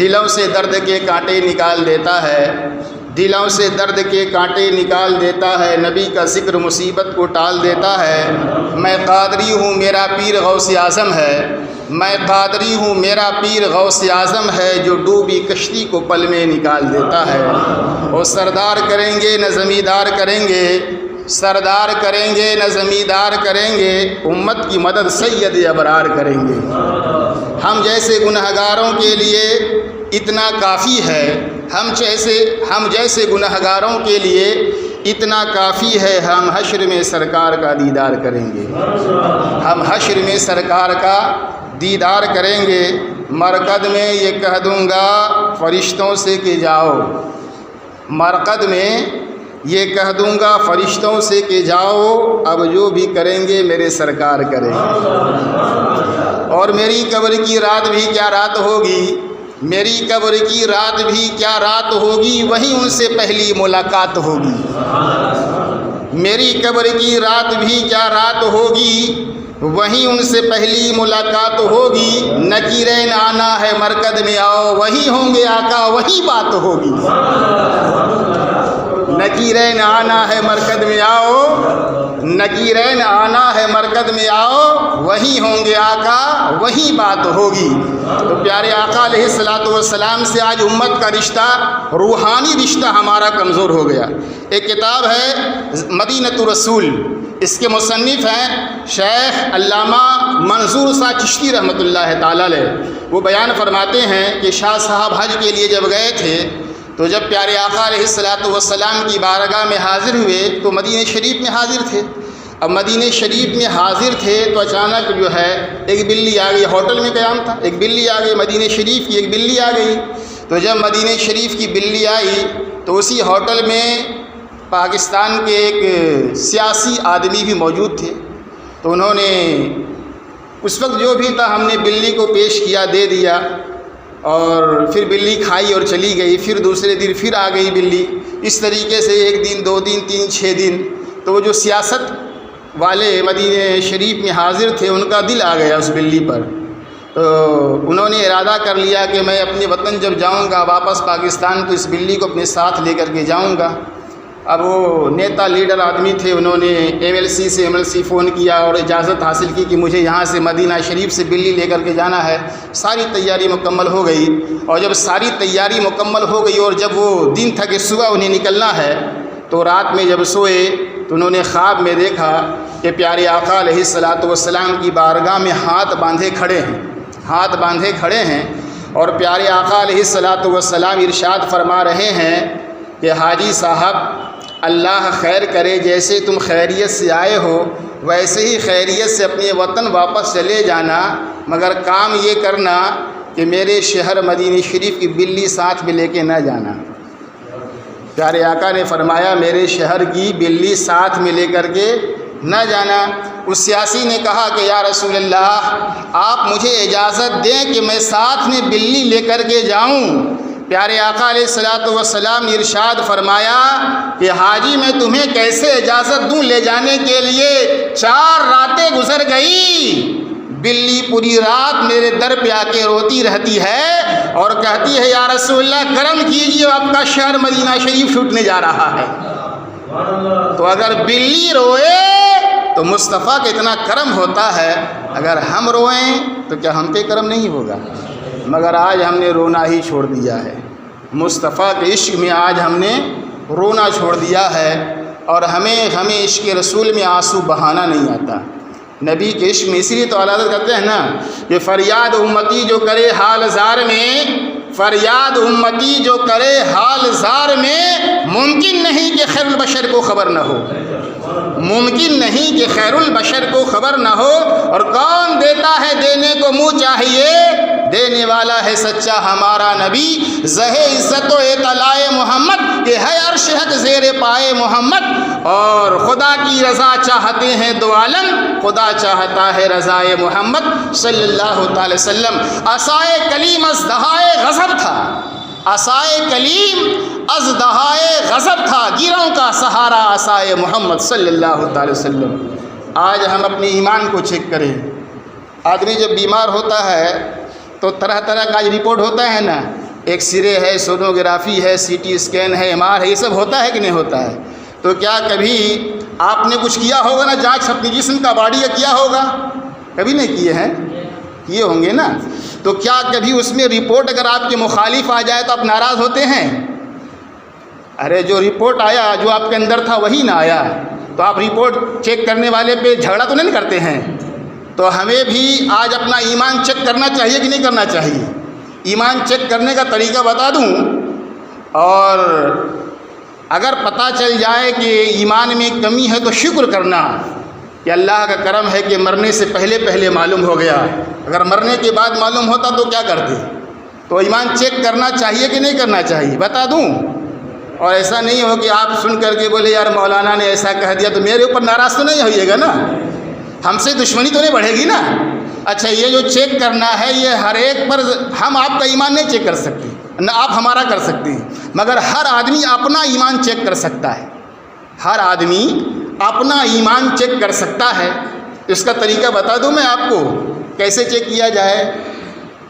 دلوں سے درد کے کانٹے نکال دیتا ہے، دلوں سے درد کے کانٹے نکال دیتا ہے، نبی کا ذکر مصیبت کو ٹال دیتا ہے۔ میں قادری ہوں میرا پیر غوث اعظم ہے، میں قادری ہوں میرا پیر غوث اعظم ہے، جو ڈوبی کشتی کو پل میں نکال دیتا ہے۔ اور سردار کریں گے نہ زمیندار کریں گے، سردار کریں گے نہ زمیندار کریں گے، امت کی مدد سید ابرار کریں گے۔ ہم جیسے گنہگاروں کے لیے اتنا کافی ہے، ہم جیسے گنہگاروں کے لیے اتنا کافی ہے، ہم حشر میں سرکار کا دیدار کریں گے، ہم حشر میں سرکار کا دیدار کریں گے۔ مرقد میں یہ کہہ دوں گا فرشتوں سے کہ جاؤ، مرقد میں یہ کہہ دوں گا فرشتوں سے کہ جاؤ، اب جو بھی کریں گے میرے سرکار کریں گے۔ اور میری قبر کی رات بھی کیا رات ہوگی، میری قبر کی رات بھی کیا رات ہوگی، وہیں ان سے پہلی ملاقات ہوگی۔ میری قبر کی رات بھی کیا رات ہوگی، وہیں ان سے پہلی ملاقات ہوگی۔ نکیرین آنا ہے مرکز میں آؤ، وہیں ہوں گے آقا وہی بات ہوگی۔ نکیرین آنا ہے مرکز میں آؤ، نکیرین آنا ہے مرکز میں آؤ، وہیں ہوں گے آقا وہی بات ہوگی۔ تو پیارے آقا علیہ الصلوۃ والسلام سے آج امت کا رشتہ، روحانی رشتہ ہمارا کمزور ہو گیا۔ ایک کتاب ہے مدینۃ الرسول، اس کے مصنف ہیں شیخ علامہ منظور صاحب چشتی رحمۃ اللہ تعالی علیہ۔ وہ بیان فرماتے ہیں کہ شاہ صاحب حج کے لیے جب گئے تھے تو جب پیارے آقا علیہ الصلوۃ والسلام کی بارگاہ میں حاضر ہوئے تو مدینہ شریف میں حاضر تھے۔ اب مدینہ شریف میں حاضر تھے تو اچانک جو ہے ایک بلی آ گئی، ہوٹل میں قیام تھا، ایک بلی آ گئی، مدینہ شریف کی ایک بلی آ گئی۔ تو جب مدینہ شریف کی بلی آئی تو اسی ہوٹل میں پاکستان کے ایک سیاسی آدمی بھی موجود تھے، تو انہوں نے اس وقت جو بھی تھا ہم نے بلی کو پیش کیا، دے دیا، اور پھر بلی کھائی اور چلی گئی۔ پھر دوسرے دن پھر آ گئی بلی، اس طریقے سے ایک دن، دو دن، تین، 6 دن۔ تو وہ جو سیاست والے مدینہ شریف میں حاضر تھے ان کا دل آ گیا اس بلی پر، تو انہوں نے ارادہ کر لیا کہ میں اپنے وطن جب جاؤں گا واپس پاکستان تو اس بلی کو اپنے ساتھ لے کر کے جاؤں گا۔ اب وہ نیتا لیڈر آدمی تھے، انہوں نے ایم ایل سی فون کیا اور اجازت حاصل کی کہ مجھے یہاں سے مدینہ شریف سے بلی لے کر کے جانا ہے۔ ساری تیاری مکمل ہو گئی، اور جب ساری تیاری مکمل ہو گئی اور جب وہ دن تھا کہ صبح انہیں نکلنا ہے تو رات میں جب سوئے تو انہوں نے خواب میں دیکھا کہ پیارے آقا علیہ الصلوۃ والسلام کی بارگاہ میں ہاتھ باندھے کھڑے ہیں، ہاتھ باندھے کھڑے ہیں، اور پیارے آقا علیہ الصلوۃ والسلام ارشاد فرما رہے ہیں کہ حاجی صاحب اللہ خیر کرے، جیسے تم خیریت سے آئے ہو ویسے ہی خیریت سے اپنے وطن واپس چلے جانا، مگر کام یہ کرنا کہ میرے شہر مدینہ شریف کی بلی ساتھ میں لے کے نہ جانا۔ پیارے آقا نے فرمایا میرے شہر کی بلی ساتھ میں لے کر کے نہ جانا۔ اس سیاسی نے کہا کہ یا رسول اللہ آپ مجھے اجازت دیں کہ میں ساتھ میں بلی لے کر کے جاؤں۔ پیارے آقا علیہ الصلوۃ والسلام نے ارشاد فرمایا کہ حاجی میں تمہیں کیسے اجازت دوں لے جانے کے لیے، 4 راتیں گزر گئی، بلی پوری رات میرے در پہ آ کے روتی رہتی ہے اور کہتی ہے یا رسول اللہ کرم کیجیے آپ کا شہر مدینہ شریف چھوٹنے جا رہا ہے۔ تو اگر بلی روئے تو مصطفیٰ کا اتنا کرم ہوتا ہے، اگر ہم روئیں تو کیا ہم پہ کرم نہیں ہوگا؟ مگر آج ہم نے رونا ہی چھوڑ دیا ہے، مصطفیٰ کے عشق میں آج ہم نے رونا چھوڑ دیا ہے، اور ہمیں عشق رسول میں آنسو بہانا نہیں آتا، نبی کے عشق میں۔ اسی لیے تو اعلیٰ حضرت کہتے ہیں نا کہ فریاد امتی جو کرے حال زار میں، فریاد امتی جو کرے حال زار میں، ممکن نہیں کہ خیر البشر کو خبر نہ ہو، ممکن نہیں کہ خیر البشر کو خبر نہ ہو۔ اور کون دیتا ہے دینے کو منہ چاہیے، دینے والا ہے سچا ہمارا نبی، زہ عزت و اطلاع محمد کہ ہے عرش حق زیر پائے محمد، اور خدا کی رضا چاہتے ہیں دو عالم، خدا چاہتا ہے رضائے محمد صلی اللہ تعالی وسلم۔ عصائے کلیم از دہائے غضب تھا، عصائے کلیم از دہائے غضب تھا، گیروں کا سہارا عصائے محمد صلی اللہ تعالی وسلم۔ آج ہم اپنے ایمان کو چیک کریں۔ آدمی جب بیمار ہوتا ہے تو طرح طرح کا رپورٹ ہوتا ہے نا، ایکس رے ہے، سونوگرافی ہے، سی ٹی اسکین ہے، ایم آر ہے، یہ سب ہوتا ہے کہ نہیں ہوتا ہے؟ تو کیا کبھی آپ نے کچھ کیا ہوگا نا جانچ اپنی جسم کا، باڈی کا کیا ہوگا؟ کبھی نہیں کیے ہیں؟ کیے ہوں گے نا۔ تو کیا کبھی اس میں رپورٹ اگر آپ کے مخالف آ جائے تو آپ ناراض ہوتے ہیں؟ ارے جو رپورٹ آیا، جو آپ کے اندر تھا وہی نہ آیا، تو آپ رپورٹ چیک کرنے والے پہ جھگڑا تو نہیں کرتے ہیں؟ تو ہمیں بھی آج اپنا ایمان چیک کرنا چاہیے کہ نہیں کرنا چاہیے؟ ایمان چیک کرنے کا طریقہ بتا دوں، اور اگر پتہ چل جائے کہ ایمان میں کمی ہے تو شکر کرنا کہ اللہ کا کرم ہے کہ مرنے سے پہلے معلوم ہو گیا۔ اگر مرنے کے بعد معلوم ہوتا تو کیا کرتے؟ تو ایمان چیک کرنا چاہیے کہ نہیں کرنا چاہیے بتا دوں؟ اور ایسا نہیں ہو کہ آپ سن کر کے بولے یار مولانا نے ایسا کہہ دیا تو میرے اوپر ناراض تو نہیں ہوئیے گا نا، ہم سے دشمنی تو نہیں بڑھے گی نا۔ اچھا یہ جو چیک کرنا ہے یہ ہر ایک پر ہم آپ کا ایمان نہیں چیک کر سکتے، نہ آپ ہمارا کر سکتے ہیں، مگر ہر آدمی اپنا ایمان چیک کر سکتا ہے۔ ہر آدمی اپنا ایمان چیک کر سکتا ہے۔ اس کا طریقہ بتا دوں میں آپ کو کیسے چیک کیا جائے۔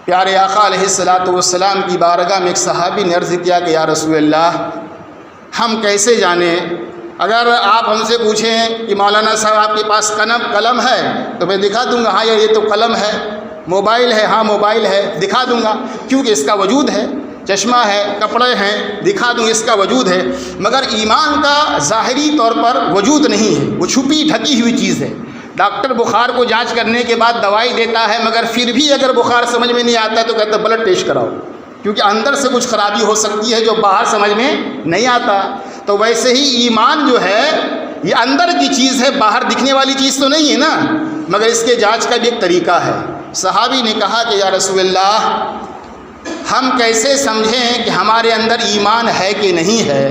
پیارے آقا علیہ الصلاۃ والسلام کی بارگاہ میں ایک صحابی نے عرض کیا کہ یا رسول اللہ ہم کیسے جانیں؟ اگر آپ ہم سے پوچھیں کہ مولانا صاحب آپ کے پاس قلم ہے تو میں دکھا دوں گا ہاں یار یہ تو قلم ہے، موبائل ہے ہاں موبائل ہے دکھا دوں گا، کیونکہ اس کا وجود ہے، چشمہ ہے، کپڑے ہیں دکھا دوں اس کا وجود ہے، مگر ایمان کا ظاہری طور پر وجود نہیں ہے، وہ چھپی ڈھکی ہوئی چیز ہے۔ ڈاکٹر بخار کو جانچ کرنے کے بعد دوائی دیتا ہے، مگر پھر بھی اگر بخار سمجھ میں نہیں آتا تو کہتا ہے بلڈ ٹیسٹ کراؤ، کیونکہ اندر سے کچھ خرابی ہو سکتی ہے جو باہر سمجھ میں نہیں آتا۔ تو ویسے ہی ایمان جو ہے یہ اندر کی چیز ہے، باہر دکھنے والی چیز تو نہیں ہے نا، مگر اس کے جانچ کا بھی ایک طریقہ ہے۔ صحابی نے کہا کہ یا رسول اللہ ہم کیسے سمجھیں کہ ہمارے اندر ایمان ہے کہ نہیں ہے؟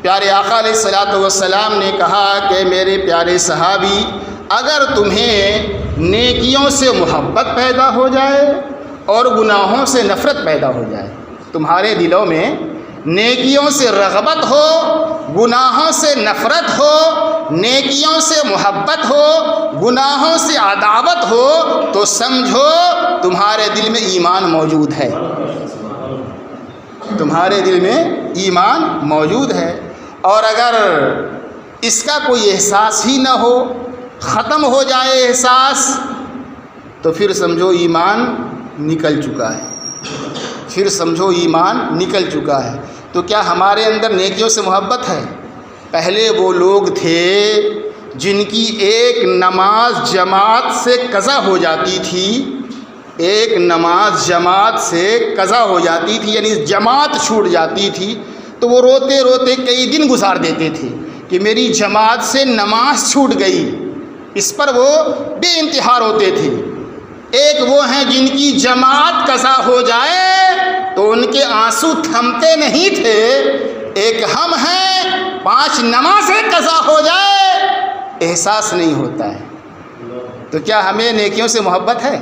پیارے آقا علیہ الصلاۃ والسلام نے کہا کہ میرے پیارے صحابی اگر تمہیں نیکیوں سے محبت پیدا ہو جائے اور گناہوں سے نفرت پیدا ہو جائے، تمہارے دلوں میں نیکیوں سے رغبت ہو، گناہوں سے نفرت ہو، نیکیوں سے محبت ہو، گناہوں سے عداوت ہو، تو سمجھو تمہارے دل میں ایمان موجود ہے، تمہارے دل میں ایمان موجود ہے۔ اور اگر اس کا کوئی احساس ہی نہ ہو، ختم ہو جائے احساس، تو پھر سمجھو ایمان نکل چکا ہے، پھر سمجھو ایمان نکل چکا ہے۔ تو کیا ہمارے اندر نیکیوں سے محبت ہے؟ پہلے وہ لوگ تھے جن کی ایک نماز جماعت سے قضا ہو جاتی تھی، ایک نماز جماعت سے قضا ہو جاتی تھی، یعنی جماعت چھوٹ جاتی تھی تو وہ روتے روتے کئی دن گزار دیتے تھے کہ میری جماعت سے نماز چھوٹ گئی، اس پر وہ بے انتہا روتے تھے۔ ایک وہ ہیں جن کی جماعت قضا ہو جائے تو ان کے آنسو تھمتے نہیں تھے، ایک ہم ہیں 5 نمازیں قضا ہو جائے احساس نہیں ہوتا ہے۔ تو کیا ہمیں نیکیوں سے محبت ہے؟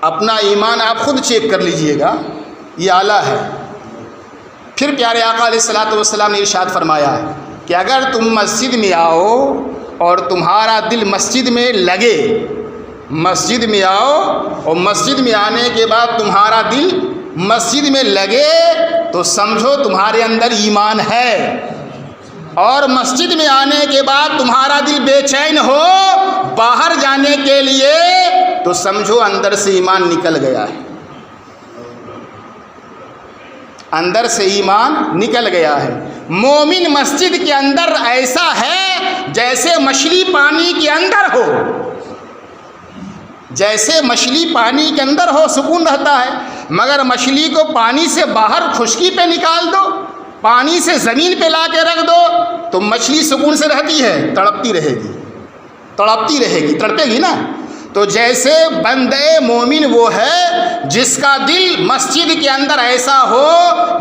اپنا ایمان آپ خود چیک کر لیجئے گا، یہ اعلیٰ ہے۔ پھر پیارے آقا علیہ الصلاۃ والسلام نے ارشاد فرمایا کہ اگر تم مسجد میں آؤ اور تمہارا دل مسجد میں لگے، مسجد میں آؤ اور مسجد میں آنے کے بعد تمہارا دل مسجد میں لگے تو سمجھو تمہارے اندر ایمان ہے، اور مسجد میں آنے کے بعد تمہارا دل بے چین ہو باہر جانے کے لیے تو سمجھو اندر سے ایمان نکل گیا ہے، اندر سے ایمان نکل گیا ہے۔ مومن مسجد کے اندر ایسا ہے جیسے مچھلی پانی کے اندر ہو، جیسے مچھلی پانی کے اندر ہو سکون رہتا ہے، مگر مچھلی کو پانی سے باہر خشکی پہ نکال دو، پانی سے زمین پہ لا کے رکھ دو تو مچھلی سکون سے رہتی ہے؟ تڑپتی رہے گی، تڑپتی رہے گی، تڑپے گی نا۔ تو جیسے بندے مومن وہ ہے جس کا دل مسجد کے اندر ایسا ہو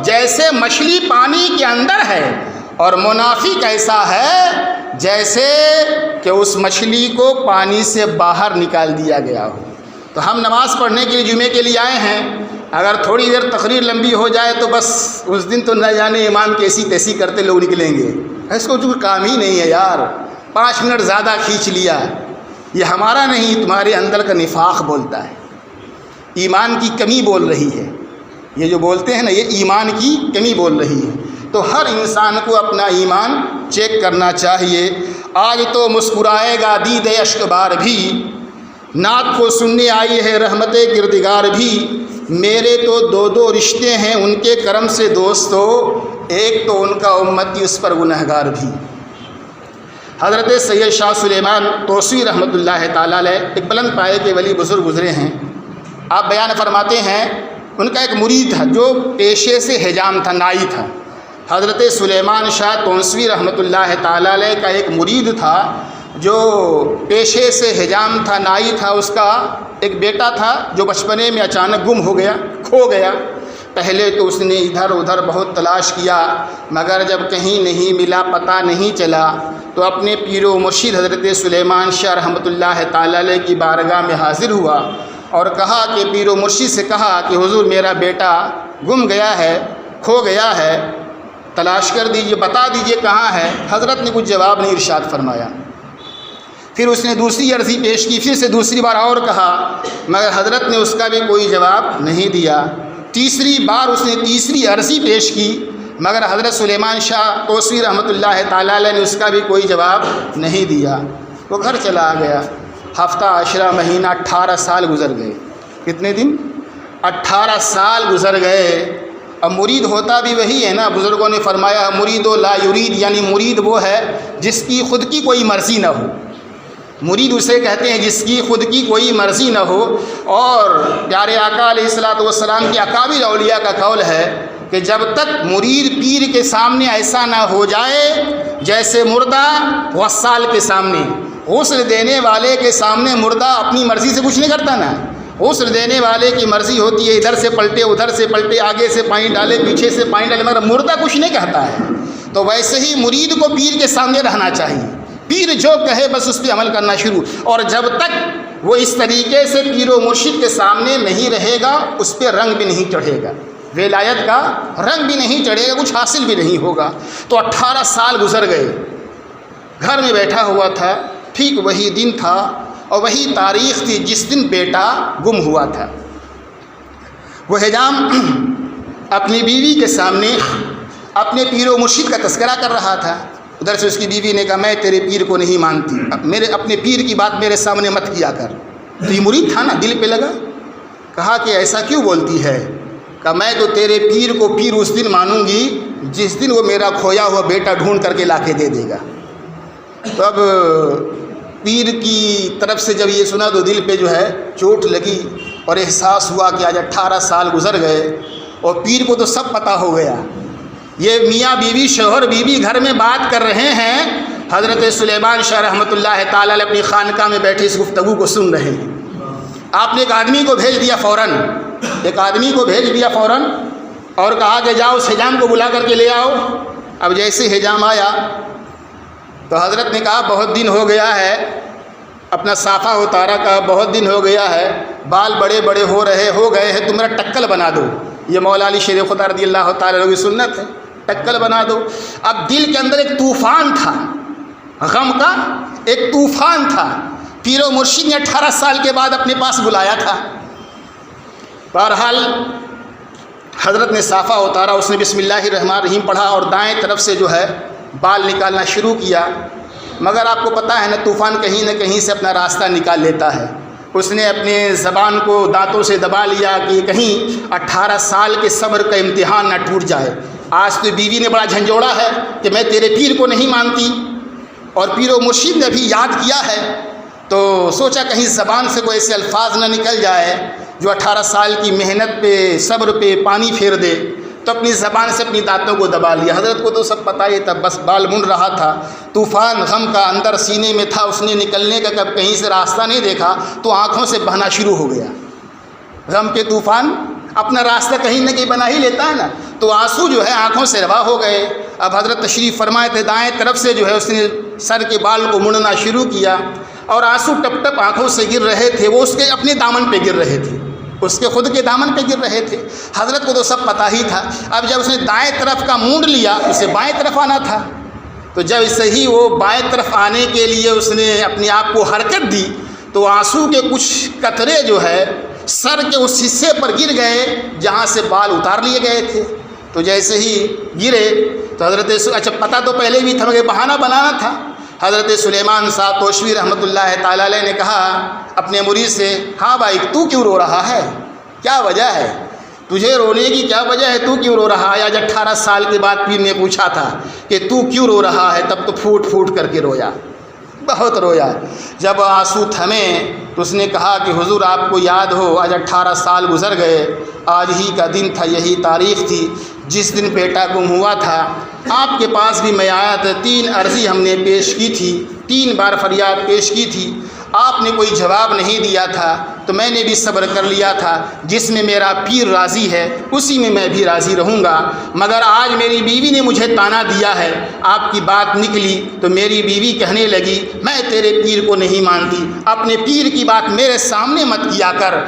جیسے مچھلی پانی کے اندر ہے، اور منافق ایسا ہے جیسے کہ اس مچھلی کو پانی سے باہر نکال دیا گیا ہو۔ تو ہم نماز پڑھنے کے لیے جمعے کے لیے آئے ہیں، اگر تھوڑی دیر تقریر لمبی ہو جائے تو بس اس دن تو نہ جانے امام کیسی تیسی کرتے لوگ نکلیں گے، اس کو جو کام ہی نہیں ہے یار، 5 منٹ زیادہ کھینچ لیا، یہ ہمارا نہیں، تمہارے اندر کا نفاق بولتا ہے، ایمان کی کمی بول رہی ہے۔ یہ جو بولتے ہیں نا، یہ ایمان کی کمی بول رہی ہے۔ تو ہر انسان کو اپنا ایمان چیک کرنا چاہیے۔ آج تو مسکرائے گا دید اشک بار بھی، نعت کو سننے آئی ہے رحمت کردگار بھی، میرے تو دو دو رشتے ہیں ان کے کرم سے دوستو، ایک تو ان کا امتی اس پر گنہگار بھی۔ حضرت سید شاہ سلیمان توسیوی رحمۃ اللہ تعالیٰ علیہ ایک بلند پائے کے ولی بزرگ گزرے ہیں۔ آپ بیان فرماتے ہیں ان کا ایک مرید تھا جو پیشے سے حجام تھا، نائی تھا۔ حضرت سلیمان شاہ توسیوی رحمۃ اللہ تعالیٰ علیہ کا ایک مرید تھا جو پیشے سے حجام تھا، نائی تھا۔ اس کا ایک بیٹا تھا جو بچپنے میں اچانک گم ہو گیا، کھو گیا۔ پہلے تو اس نے ادھر ادھر بہت تلاش کیا، مگر جب کہیں نہیں ملا، پتہ نہیں چلا، تو اپنے پیر و مرشد حضرت سلیمان شاہ رحمۃ اللہ تعالیٰ علیہ کی بارگاہ میں حاضر ہوا اور کہا کہ پیر و مرشد سے کہا کہ حضور میرا بیٹا گم گیا ہے، کھو گیا ہے، تلاش کر دیجئے، بتا دیجئے کہاں ہے۔ حضرت نے کچھ جواب نہیں ارشاد فرمایا۔ پھر اس نے دوسری عرضی پیش کی، پھر سے دوسری بار اور کہا، مگر حضرت نے اس کا بھی کوئی جواب نہیں دیا۔ تیسری بار اس نے تیسری عرضی پیش کی، مگر حضرت سلیمان شاہ توسیوی رحمۃ اللہ تعالیٰ علیہ نے اس کا بھی کوئی جواب نہیں دیا۔ وہ گھر چلا گیا۔ ہفتہ، عشرہ، مہینہ، 18 سال گزر گئے۔ کتنے دن؟ 18 سال گزر گئے۔ اب مرید ہوتا بھی وہی ہے نا، بزرگوں نے فرمایا مرید و لا یرید، یعنی مرید وہ ہے جس کی خود کی کوئی مرضی نہ ہو۔ مرید اسے کہتے ہیں جس کی خود کی کوئی مرضی نہ ہو۔ اور پیارے آقا علیہ الصلوۃ والسلام کی اکابر اولیاء کا قول ہے کہ جب تک مرید پیر کے سامنے ایسا نہ ہو جائے جیسے مردہ غسال کے سامنے، غسل دینے والے کے سامنے مردہ اپنی مرضی سے کچھ نہیں کرتا نا، غسل دینے والے کی مرضی ہوتی ہے ادھر سے پلٹے ادھر سے پلٹے، آگے سے پانی ڈالے پیچھے سے پانی ڈالے، مگر مردہ کچھ نہیں کہتا ہے۔ تو ویسے ہی مرید کو پیر کے سامنے رہنا چاہیے، پیر جو کہے بس اس پہ عمل کرنا شروع۔ اور جب تک وہ اس طریقے سے پیر و مرشد کے سامنے نہیں رہے گا اس پہ رنگ بھی نہیں چڑھے گا، ولایت کا رنگ بھی نہیں چڑھے گا، کچھ حاصل بھی نہیں ہوگا۔ تو 18 سال گزر گئے، گھر میں بیٹھا ہوا تھا۔ ٹھیک وہی دن تھا اور وہی تاریخ تھی جس دن بیٹا گم ہوا تھا۔ وہ حجام اپنی بیوی کے سامنے اپنے پیر و مرشد کا تذکرہ کر رہا تھا۔ ادھر سے اس کی بیوی نے کہا میں تیرے پیر کو نہیں مانتی، اپنے پیر کی بات میرے سامنے مت کیا کر۔ تو یہ مرید تھا نا، دل پہ لگا، کہا کہ ایسا کیوں بولتی ہے؟ کہ میں تو تیرے پیر کو پیر اس دن مانوں گی جس دن وہ میرا کھویا ہوا بیٹا ڈھونڈ کر کے لا کے دے دے گا۔ تو اب پیر کی طرف سے جب یہ سنا تو دل پہ جو ہے چوٹ لگی اور احساس ہوا کہ آج 18 سال گزر گئے اور پیر کو تو سب پتہ ہو گیا۔ یہ میاں بیوی، شوہر بیوی گھر میں بات کر رہے ہیں، حضرت سلیمان شاہ رحمۃ اللہ تعالیٰ علیہ اپنی خانقاہ میں بیٹھے اس گفتگو کو سن رہے ہیں۔ آپ نے ایک آدمی کو بھیج دیا فوراً، اور کہا کہ جاؤ اس حجام کو بلا کر کے لے آؤ۔ اب جیسے حجام آیا تو حضرت نے کہا بہت دن ہو گیا ہے، اپنا صافہ اتارا، کہا بہت دن ہو گیا ہے، بال بڑے بڑے ہو گئے ہیں، تم میرا ٹکل بنا دو۔ یہ مولا علی شیر خدا رضی اللہ تعالیٰ عنہ کی سنت ہے، ٹکل بنا دو۔ اب دل کے اندر ایک طوفان تھا، غم کا ایک طوفان تھا۔ پیر و مرشد نے 18 سال کے بعد اپنے پاس بلایا تھا۔ بہرحال حضرت نے صافہ اتارا، اس نے بسم اللہ الرحمن الرحیم پڑھا اور دائیں طرف سے جو ہے بال نکالنا شروع کیا۔ مگر آپ کو پتہ ہے نا، طوفان کہیں نہ کہیں سے اپنا راستہ نکال لیتا ہے۔ اس نے اپنے زبان کو دانتوں سے دبا لیا کہ کہیں 18 سال کے صبر کا امتحان نہ ٹوٹ جائے۔ آج تو بیوی نے بڑا جھنجھوڑا ہے کہ میں تیرے پیر کو نہیں مانتی، اور پیر و مرشد نے بھی یاد کیا ہے، تو سوچا کہیں زبان سے کوئی ایسے الفاظ نہ نکل جائے جو 18 سال کی محنت پہ، صبر پہ پانی پھیر دے۔ تو اپنی زبان سے اپنی دانتوں کو دبا لیا۔ حضرت کو تو سب پتہ ہی تھا، بس بال من رہا تھا، طوفان غم کا اندر سینے میں تھا، اس نے نکلنے کا کب کہیں سے راستہ نہیں دیکھا تو آنکھوں سے بہنا شروع ہو گیا۔ غم کے طوفان اپنا راستہ کہیں نہ کہیں بنا ہی لیتا ہے نا، تو آنسو جو ہے آنکھوں سے روا ہو گئے۔ اب حضرت تشریف فرمائے تھے، دائیں طرف سے جو ہے اس نے سر کے بال کو مڑنا شروع کیا اور آنسو ٹپ ٹپ آنکھوں سے گر رہے تھے۔ وہ اس کے اپنے دامن پہ گر رہے تھے، اس کے خود کے دامن پہ گر رہے تھے۔ حضرت کو تو سب پتہ ہی تھا۔ اب جب اس نے دائیں طرف کا مونڈ لیا، اسے بائیں طرف آنا تھا، تو جب صحیح وہ بائیں طرف آنے کے لیے اس نے اپنے آپ کو حرکت دی تو آنسو کے کچھ قطرے جو ہے سر کے اس حصے پر گر گئے جہاں سے بال اتار لیے گئے تھے۔ تو جیسے ہی گرے تو حضرت اچھا پتہ تو پہلے بھی تھا مگر بہانہ بنانا تھا۔ حضرت سلیمان صاحب توشوی رحمۃ اللہ تعالیٰ علیہ نے کہا اپنے مرید سے، ہاں بھائی تو کیوں رو رہا ہے، کیا وجہ ہے، تجھے رونے کی کیا وجہ ہے، تو کیوں رو رہا ہے؟ آج 18 سال کے بعد پیر نے پوچھا تھا کہ تو کیوں رو رہا ہے، تب تو پھوٹ پھوٹ کر کے رویا، بہت رویا۔ جب آنسو تھمے تو اس نے کہا کہ حضور آپ کو یاد ہو آج 18 سال گزر گئے، آج ہی کا دن تھا، یہی تاریخ تھی جس دن بیٹا گم ہوا تھا۔ آپ کے پاس بھی میں آیا تھا، 3 عرضی ہم نے پیش کی تھی، 3 بار فریاد پیش کی تھی، آپ نے کوئی جواب نہیں دیا تھا، تو میں نے بھی صبر کر لیا تھا، جس میں میرا پیر راضی ہے اسی میں میں بھی راضی رہوں گا۔ مگر آج میری بیوی نے مجھے تانا دیا ہے، آپ کی بات نکلی تو میری بیوی کہنے لگی میں تیرے پیر کو نہیں مانتی، اپنے پیر کی بات میرے سامنے مت کیا کر۔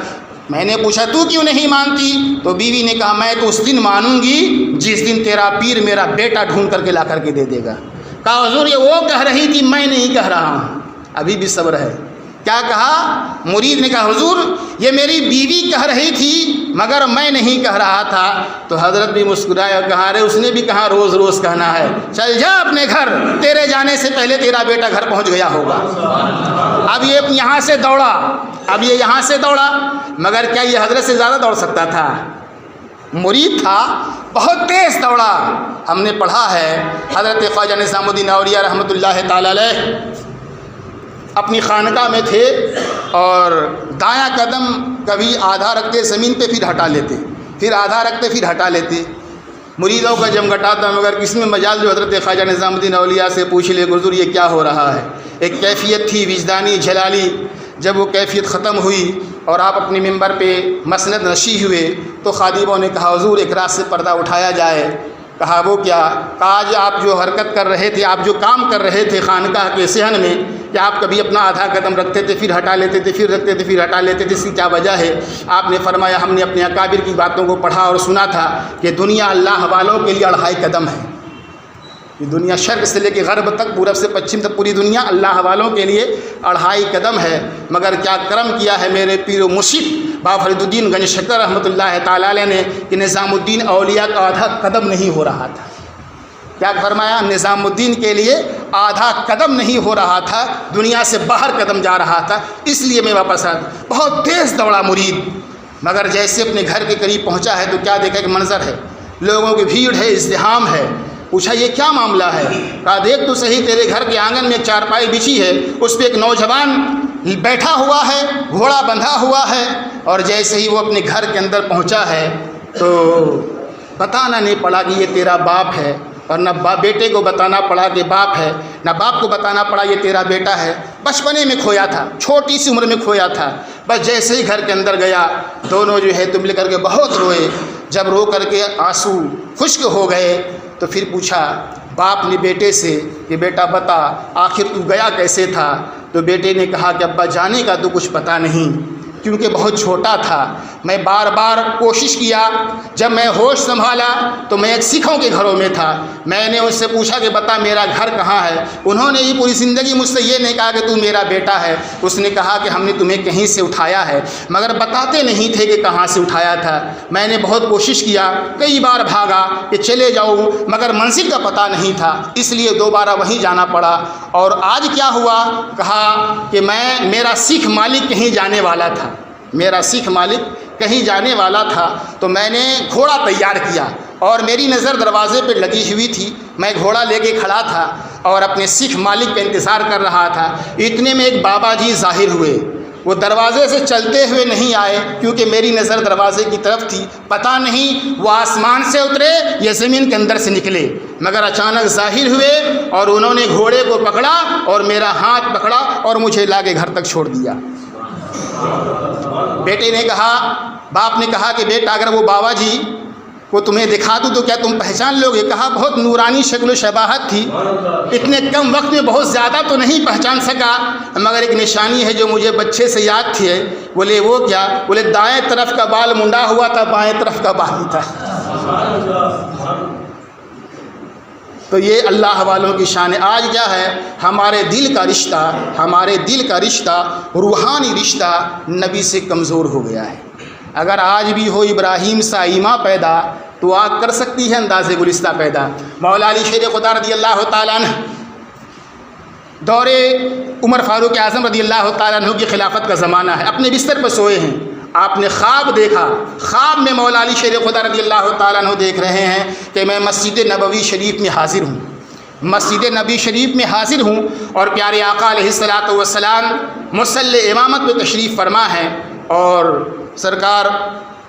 میں نے پوچھا تو کیوں نہیں مانتی؟ تو بیوی نے کہا میں تو اس دن مانوں گی جس دن تیرا پیر میرا بیٹا ڈھونڈ کر کے لا کر کے دے دے گا۔ کہا حضور یہ وہ کہہ رہی تھی، میں نہیں کہہ رہا ہوں، ابھی بھی صبر ہے۔ کیا کہا؟ مرید نے کہا حضور یہ میری بیوی کہہ رہی تھی مگر میں نہیں کہہ رہا تھا۔ تو حضرت بھی مسکرائے اور کہا ارے اس نے بھی کہا روز روز کہنا ہے، چل جا اپنے گھر، تیرے جانے سے پہلے تیرا بیٹا گھر پہنچ گیا ہوگا۔ اب یہ یہاں سے دوڑا، اب یہ یہاں سے دوڑا، مگر کیا یہ حضرت سے زیادہ دوڑ سکتا تھا؟ مرید تھا، بہت تیز دوڑا۔ ہم نے پڑھا ہے حضرت خواجہ نظام الدین اولیاء رحمۃ اللہ تعالی علیہ اپنی خانقاہ میں تھے اور دایاں قدم کبھی آدھا رکھتے زمین پہ پھر ہٹا لیتے، پھر آدھا رکھتے پھر ہٹا لیتے۔ مریدوں کا جمگٹاتا مگر کس میں مجال جو حضرت خواجہ نظام الدین اولیاء سے پوچھ لے حضور یہ کیا ہو رہا ہے۔ ایک کیفیت تھی وجدانی جلالی، جب وہ کیفیت ختم ہوئی اور آپ اپنے ممبر پہ مسند نشی ہوئے تو خادموں نے کہا حضور ایک رات سے پردہ اٹھایا جائے۔ کہا وہ کیا؟ کہا آج آپ جو حرکت کر رہے تھے، آپ جو کام کر رہے تھے خانقاہ کے صحن میں، کہ آپ کبھی اپنا آدھا قدم رکھتے تھے پھر ہٹا لیتے تھے، پھر رکھتے تھے پھر ہٹا لیتے تھے، اس کی کیا وجہ ہے؟ آپ نے فرمایا ہم نے اپنے اکابر کی باتوں کو پڑھا اور سنا تھا کہ دنیا اللہ والوں کے لیے 2.5 قدم ہے۔ یہ دنیا شرق سے لے کے غرب تک، پورب سے پچھم تک پوری دنیا اللہ والوں کے لیے 2.5 قدم ہے۔ مگر کیا کرم کیا ہے میرے پیر و مرشد بابا فرید الدین گنج شکر رحمۃ اللہ تعالیٰ علیہ نے کہ نظام الدین اولیاء کا آدھا قدم نہیں ہو رہا تھا۔ کیا فرمایا؟ نظام الدین کے لیے آدھا قدم نہیں ہو رہا تھا، دنیا سے باہر قدم جا رہا تھا، اس لیے میں واپس آیا۔ بہت تیز دوڑا مرید، مگر جیسے اپنے گھر کے قریب پہنچا ہے تو کیا دیکھا کہ منظر ہے، لوگوں کی بھیڑ ہے، ازدحام ہے۔ پوچھا یہ کیا معاملہ ہے؟ کہا دیکھ تو صحیح، تیرے گھر کے آنگن میں ایک چارپائی بچھی ہے، اس پہ ایک نوجوان بیٹھا ہوا ہے، گھوڑا بندھا ہوا ہے، اور جیسے ہی وہ اپنے گھر کے اندر پہنچا ہے تو بتانا نہیں پڑا کہ یہ تیرا باپ ہے، اور نہ بیٹے کو بتانا پڑا کہ باپ ہے، نہ باپ کو بتانا پڑا یہ تیرا بیٹا ہے۔ بچپنے میں کھویا تھا، چھوٹی سی عمر میں کھویا تھا، بس جیسے ہی گھر کے اندر گیا دونوں جو ہے تم لے کر کے بہت روئے۔ جب رو کر کے آنسو خشک ہو گئے تو پھر پوچھا باپ نے بیٹے سے کہ بیٹا بتا آخر تو گیا کیسے تھا؟ تو بیٹے نے کہا کہ ابا جانے کا تو کچھ پتہ نہیں، کیونکہ بہت چھوٹا تھا، میں بار بار کوشش کیا، جب میں ہوش سنبھالا تو میں ایک سکھوں کے گھروں میں تھا، میں نے اس سے پوچھا کہ بتا میرا گھر کہاں ہے؟ انہوں نے یہ پوری زندگی مجھ سے یہ نہیں کہا کہ تو میرا بیٹا ہے، اس نے کہا کہ ہم نے تمہیں کہیں سے اٹھایا ہے، مگر بتاتے نہیں تھے کہ کہاں سے اٹھایا تھا۔ میں نے بہت کوشش کیا، کئی بار بھاگا کہ چلے جاؤں، مگر منزل کا پتہ نہیں تھا، اس لیے دوبارہ وہیں جانا پڑا۔ اور آج کیا ہوا؟ کہا کہ میرا سکھ مالک کہیں جانے والا تھا، میرا سکھ مالک کہیں جانے والا تھا، تو میں نے گھوڑا تیار کیا اور میری نظر دروازے پہ لگی ہوئی تھی، میں گھوڑا لے کے کھڑا تھا اور اپنے سکھ مالک کا انتظار کر رہا تھا۔ اتنے میں ایک بابا جی ظاہر ہوئے، وہ دروازے سے چلتے ہوئے نہیں آئے کیونکہ میری نظر دروازے کی طرف تھی، پتہ نہیں وہ آسمان سے اترے یا زمین کے اندر سے نکلے، مگر اچانک ظاہر ہوئے اور انہوں نے گھوڑے کو پکڑا اور میرا ہاتھ پکڑا اور مجھے لا کے گھر تک چھوڑ دیا۔ بیٹے نے کہا، باپ نے کہا کہ بیٹا اگر وہ بابا جی کو تمہیں دکھا دوں تو کیا تم پہچان لوگے؟ کہا بہت نورانی شکل و شباہت تھی، اتنے کم وقت میں بہت زیادہ تو نہیں پہچان سکا، مگر ایک نشانی ہے جو مجھے بچے سے یاد تھی۔ بولے وہ کیا؟ بولے دائیں طرف کا بال منڈا ہوا تھا، بائیں طرف کا بال ہی تھا۔ تو یہ اللہ والوں کی شان ہے۔ آج کیا ہے؟ ہمارے دل کا رشتہ، ہمارے دل کا رشتہ، روحانی رشتہ نبی سے کمزور ہو گیا ہے۔ اگر آج بھی ہو ابراہیم سا ایماں پیدا تو آگ کر سکتی ہے انداز گلستہ پیدا۔ مولا علی شیر خدا رضی اللہ تعالیٰ عنہ دور عمر فاروق اعظم رضی اللہ تعالیٰ عنہ کی خلافت کا زمانہ ہے، اپنے بستر پر سوئے ہیں، آپ نے خواب دیکھا، خواب میں مولا علی شیر خدا رضی اللہ تعالیٰ عنہ دیکھ رہے ہیں کہ میں مسجد نبوی شریف میں حاضر ہوں، مسجد نبی شریف میں حاضر ہوں، اور پیارے آقا علیہ الصلوۃ والسلام مصلی امامت میں تشریف فرما ہے، اور سرکار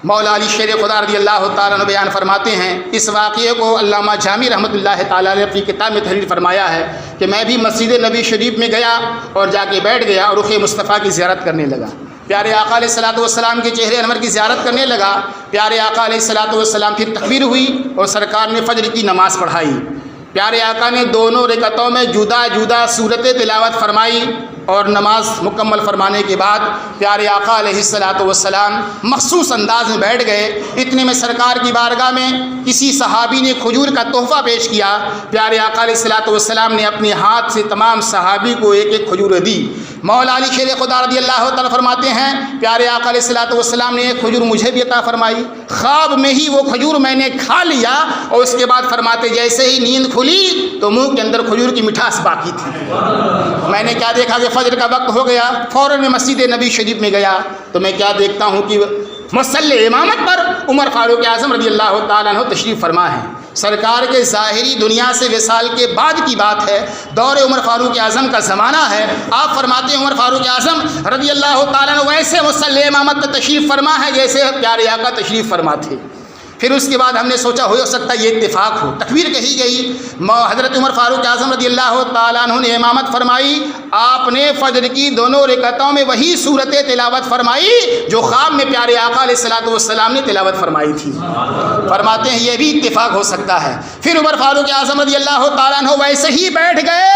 مولا علی شیر خدا رضی اللہ تعالیٰ عنہ بیان فرماتے ہیں۔ اس واقعے کو علامہ جامی رحمۃ اللہ تعالیٰ نے اپنی کتاب میں تحریر فرمایا ہے کہ میں بھی مسجد نبی شریف میں گیا اور جا کے بیٹھ گیا اور رخ مصطفیٰ کی زیارت کرنے لگا، پیارے آقا علیہ الصلوۃ والسلام کے چہرے انور کی زیارت کرنے لگا۔ پیارے آقا علیہ الصلوۃ والسلام پھر تکبیر ہوئی اور سرکار نے فجر کی نماز پڑھائی، پیارے آقا نے دونوں رکعتوں میں جدا جدا صورتیں تلاوت فرمائی، اور نماز مکمل فرمانے کے بعد پیارے آقا علیہ الصلوۃ والسلام مخصوص انداز میں بیٹھ گئے۔ اتنے میں سرکار کی بارگاہ میں کسی صحابی نے کھجور کا تحفہ پیش کیا، پیارے آقا علیہ الصلوۃ والسلام نے اپنے ہاتھ سے تمام صحابی کو ایک ایک کھجور دی۔ مولا علی شیر خدا رضی اللہ تعالیٰ فرماتے ہیں پیارے آقا علیہ الصلوۃ والسلام نے ایک کھجور مجھے بھی عطا فرمائی، خواب میں ہی وہ کھجور میں نے کھا لیا، اور اس کے بعد فرماتے جیسے ہی نیند کھلی تو منہ کے اندر کھجور کی مٹھاس باقی تھی۔ میں نے کیا دیکھا کہ فجر کا وقت ہو گیا، فوراً میں مسجد نبی شریف میں گیا تو میں کیا دیکھتا ہوں کہ مصلی امامت پر عمر فاروق اعظم رضی اللہ تعالیٰ عنہ تشریف فرما ہے۔ سرکار کے ظاہری دنیا سے وصال کے بعد کی بات ہے، دور عمر فاروق اعظم کا زمانہ ہے۔ آپ فرماتے ہیں عمر فاروق اعظم رضی اللہ تعالیٰ عنہ ویسے مصلی امامت پر تشریف فرما ہے جیسے پیارے آقا تشریف فرما تھے۔ پھر اس کے بعد ہم نے سوچا ہو سکتا ہے یہ اتفاق ہو، تکبیر کہی گئی، حضرت عمر فاروق اعظم رضی اللہ تعالیٰ عنہ نے امامت فرمائی، آپ نے فجر کی دونوں رکعتوں میں وہی صورتیں تلاوت فرمائی جو خواب میں پیارے آقا علیہ الصلوۃ والسلام نے تلاوت فرمائی تھی۔ فرماتے ہیں یہ بھی اتفاق ہو سکتا ہے۔ پھر عمر فاروق اعظم رضی اللہ تعالیٰ عنہ ویسے ہی بیٹھ گئے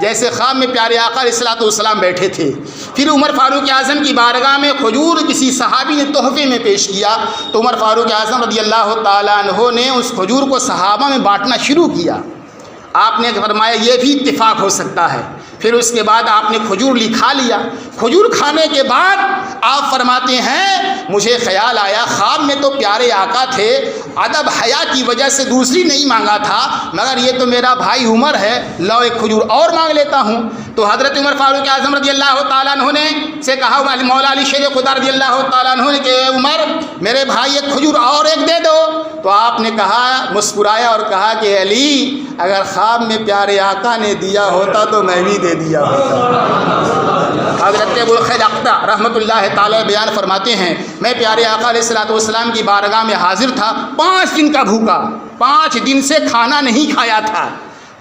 جیسے خواب میں پیارے آقا علیہ الصلوۃ والسلام بیٹھے تھے۔ پھر عمر فاروق اعظم کی بارگاہ میں کھجور کسی صحابی نے تحفے میں پیش کیا تو عمر فاروق اعظم رضی اللہ تعالیٰ عنہ نے اس کھجور کو صحابہ میں بانٹنا شروع کیا۔ آپ نے فرمایا یہ بھی اتفاق ہو سکتا ہے۔ پھر اس کے بعد آپ نے کھجور کھا لیا۔ کھجور کھانے کے بعد آپ فرماتے ہیں مجھے خیال آیا خواب میں تو پیارے آقا تھے، ادب حیا کی وجہ سے دوسری نہیں مانگا تھا، مگر یہ تو میرا بھائی عمر ہے، لو ایک کھجور اور مانگ لیتا ہوں۔ تو حضرت عمر فاروق اعظم رضی اللہ تعالیٰ عنہ نے سے کہا مولا علی شیر خدا رضی اللہ تعالیٰ عنہ نے کہ عمر میرے بھائی ایک کھجور اور ایک دے دو۔ تو آپ نے کہا، مسکرایا اور کہا کہ علی اگر خواب میں پیارے آقا نے دیا ہوتا تو میں بھی دے دیا ہوتا۔ حضرت ابوالخیر اقطع رحمۃ اللہ تعالی بیان فرماتے ہیں میں پیارے آقا علیہ الصلوۃ والسلام کی بارگاہ میں حاضر تھا، 5 دن کا بھوکا، 5 دن سے کھانا نہیں کھایا تھا،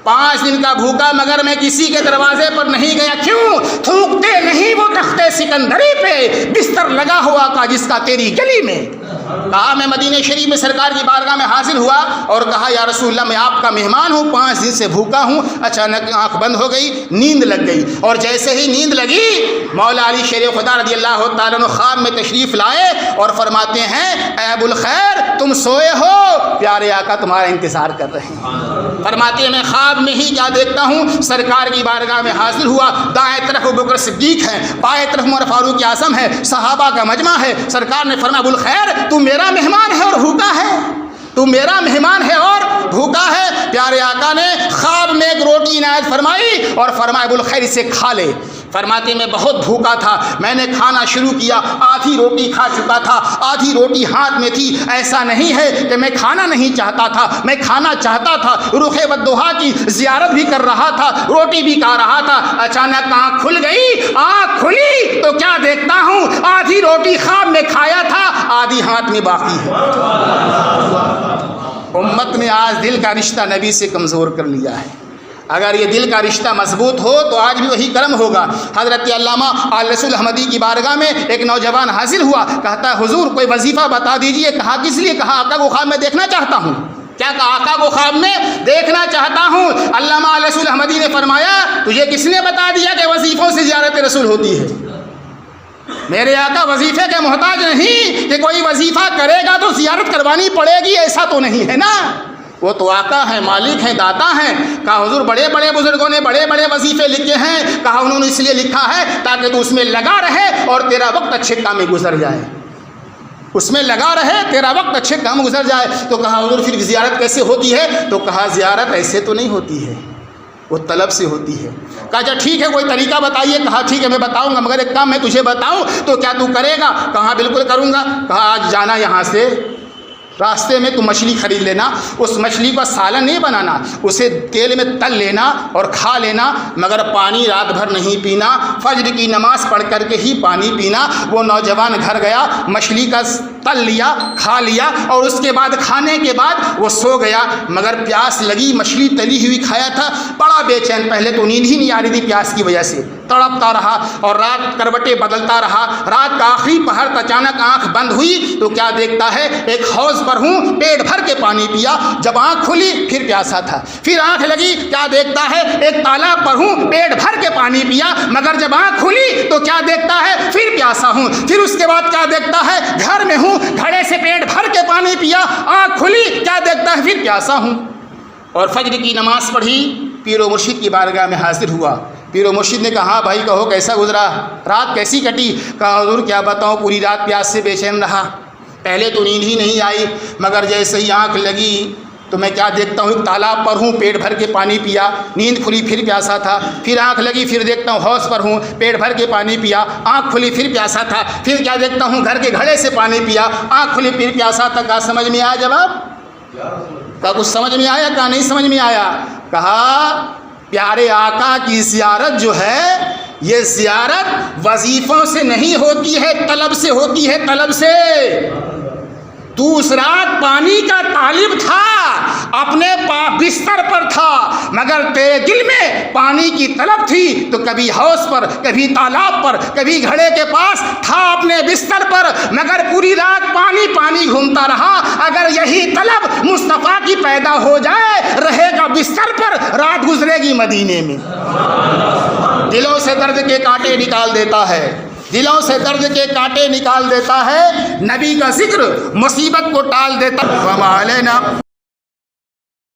5 دن کا بھوکا، مگر میں کسی کے دروازے پر نہیں گیا۔ کیوں؟ تھوکتے نہیں وہ تخت سکندری پہ بستر لگا ہوا کا جس کا تیری گلی میں۔ کہا میں مدینہ شریف میں سرکار کی بارگاہ میں حاضر ہوا اور کہا یا رسول اللہ میں آپ کا مہمان ہوں، 5 دن سے بھوکا ہوں۔ اچانک آنکھ بند ہو گئی، نیند لگ گئی، اور جیسے ہی نیند لگی مولا علی شیر خدا رضی اللہ تعالیٰ عنہ خواب میں تشریف لائے اور فرماتے ہیں اے ابوالخیر تم سوئے ہو، پیارے آقا تمہارا انتظار کر رہے ہیں۔ فرماتے ہیں میں خواب میں ہی کیا دیکھتا ہوں، سرکار کی بارگاہ میں حاضر ہوا، دائیں طرف ابوبکر صدیق ہے، بائیں طرف عمر فاروق اعظم ہے، صحابہ کا مجمع ہے۔ سرکار نے فرمایا ابوالخیر تو میرا مہمان ہے اور بھوکا ہے، تو میرا مہمان ہے اور بھوکا ہے۔ پیارے آقا نے خواب میں ایک روٹی عنایت فرمائی اور فرمایا ابوالخیر اسے کھا لے۔ فرماتے میں بہت بھوکا تھا، میں نے کھانا شروع کیا، آدھی روٹی کھا چکا تھا، آدھی روٹی ہاتھ میں تھی۔ ایسا نہیں ہے کہ میں کھانا نہیں چاہتا تھا، میں کھانا چاہتا تھا، رخ والضحیٰ کی زیارت بھی کر رہا تھا، روٹی بھی کھا رہا تھا۔ اچانک آنکھ کھل گئی، آنکھ کھلی تو کیا دیکھتا ہوں، آدھی روٹی خواب میں کھایا تھا، آدھی ہاتھ میں باقی ہے۔ امت نے آج دل کا رشتہ نبی سے کمزور کر لیا ہے۔ اگر یہ دل کا رشتہ مضبوط ہو تو آج بھی وہی کرم ہوگا۔ حضرت علامہ آل رسول احمدی کی بارگاہ میں ایک نوجوان حاضر ہوا، کہتا ہے حضور کوئی وظیفہ بتا دیجئے۔ کہا کس لیے؟ کہا آقا کو خواب میں دیکھنا چاہتا ہوں۔ کیا کہا؟ آقا کو خواب میں دیکھنا چاہتا ہوں۔ علامہ آل رسول احمدی نے فرمایا تجھے کس نے بتا دیا کہ وظیفوں سے زیارت رسول ہوتی ہے؟ میرے آقا وظیفے کے محتاج نہیں کہ کوئی وظیفہ کرے گا تو زیارت کروانی پڑے گی، ایسا تو نہیں ہے نا۔ وہ تو آقا ہیں، مالک ہیں، داتا ہیں۔ کہا حضور بڑے بڑے بزرگوں نے بڑے بڑے وظیفے لکھے ہیں۔ کہا انہوں نے اس لیے لکھا ہے تاکہ تو اس میں لگا رہے اور تیرا وقت اچھے کام میں گزر جائے۔ اس میں لگا رہے، تیرا وقت اچھے کام گزر جائے۔ تو کہا حضور پھر زیارت کیسے ہوتی ہے؟ تو کہا زیارت ایسے تو نہیں ہوتی ہے، وہ طلب سے ہوتی ہے۔ کہا اچھا ٹھیک ہے، کوئی طریقہ بتائیے۔ کہا ٹھیک ہے میں بتاؤں گا، مگر ایک کام میں تجھے بتاؤں تو کیا تو کرے گا؟ کہا بالکل کروں گا۔ کہا آج جانا یہاں سے، راستے میں تو مچھلی خرید لینا، اس مچھلی کا سالن نہیں بنانا، اسے تیل میں تل لینا اور کھا لینا، مگر پانی رات بھر نہیں پینا، فجر کی نماز پڑھ کر کے ہی پانی پینا۔ وہ نوجوان گھر گیا، مچھلی کا تل لیا، کھا لیا، اور اس کے بعد کھانے کے بعد وہ سو گیا، مگر پیاس لگی، مچھلی تلی ہوئی کھایا تھا، بڑا بے چین، پہلے تو نیند ہی نہیں آ رہی تھی پیاس کی وجہ سے، تڑپتا رہا اور رات کروٹیں بدلتا رہا۔ رات کا آخری پہر اچانک آنکھ بند ہوئی تو کیا دیکھتا ہے؟ ایک حوض پر ہوں، پیٹ بھر کے پانی پیا، جب آنکھ کھلی پھر پیاسا تھا، پھر آنکھ لگی، کیا دیکھتا ہے؟ ایک تالاب پر ہوں، پیٹ بھر کے پانی پیا، مگر جب آنکھ کھلی تو کیا دیکھتا ہے؟ پھر پیاسا ہوں۔ پھر اس کے بعد کیا دیکھتا ہے؟ گھر میں ہوں، گھڑے سے پیٹ بھر کے پانی پیا، آنکھ کھلی، کیا دیکھتا ہے؟ پھر پیاسا ہوں۔ اور فجر کی نماز پڑھی، پیر و مرشد کی بارگاہ میں حاضر ہوا۔ پیر و مرشد نے کہا ہاں بھائی کہو کیسا گزرا، رات کیسی کٹی؟ کہا حضور کیا بتاؤں، پوری رات پیاس سے بے چین رہا، پہلے تو نیند ہی نہیں آئی، مگر جیسے ہی آنکھ لگی تو میں کیا دیکھتا ہوں؟ ایک تالاب پر ہوں، پیٹ بھر کے پانی پیا، نیند کھلی پھر پیاسا تھا، پھر آنکھ لگی، پھر دیکھتا ہوں حوض پر ہوں، پیٹ بھر کے پانی پیا، آنکھ کھلی پھر پیاسا تھا، پھر کیا دیکھتا ہوں؟ گھر کے گھڑے سے پانی پیا، آنکھ کھلی پھر پیاسا تھا۔ کہا سمجھ میں آیا جواب؟ کہا کچھ سمجھ میں آیا؟ کہا نہیں سمجھ میں آیا۔ کہا پیارے آقا کی زیارت جو ہے، یہ زیارت وظیفوں سے نہیں ہوتی ہے، طلب سے ہوتی ہے، طلب سے۔ تو اس رات پانی کا طالب تھا، اپنے بستر پر تھا، مگر تیرے دل میں پانی کی طلب تھی، تو کبھی حوض پر، کبھی تالاب پر، کبھی گھڑے کے پاس تھا اپنے بستر پر، مگر پوری رات پانی پانی گھومتا رہا۔ اگر یہی طلب مصطفیٰ کی پیدا ہو جائے، رہے گا بستر پر، رات گزرے گی مدینے میں۔ دلوں سے درد کے کانٹے نکال دیتا ہے، دلوں سے درد کے کانٹے نکال دیتا ہے، نبی کا ذکر مصیبت کو ٹال دیتا ہے۔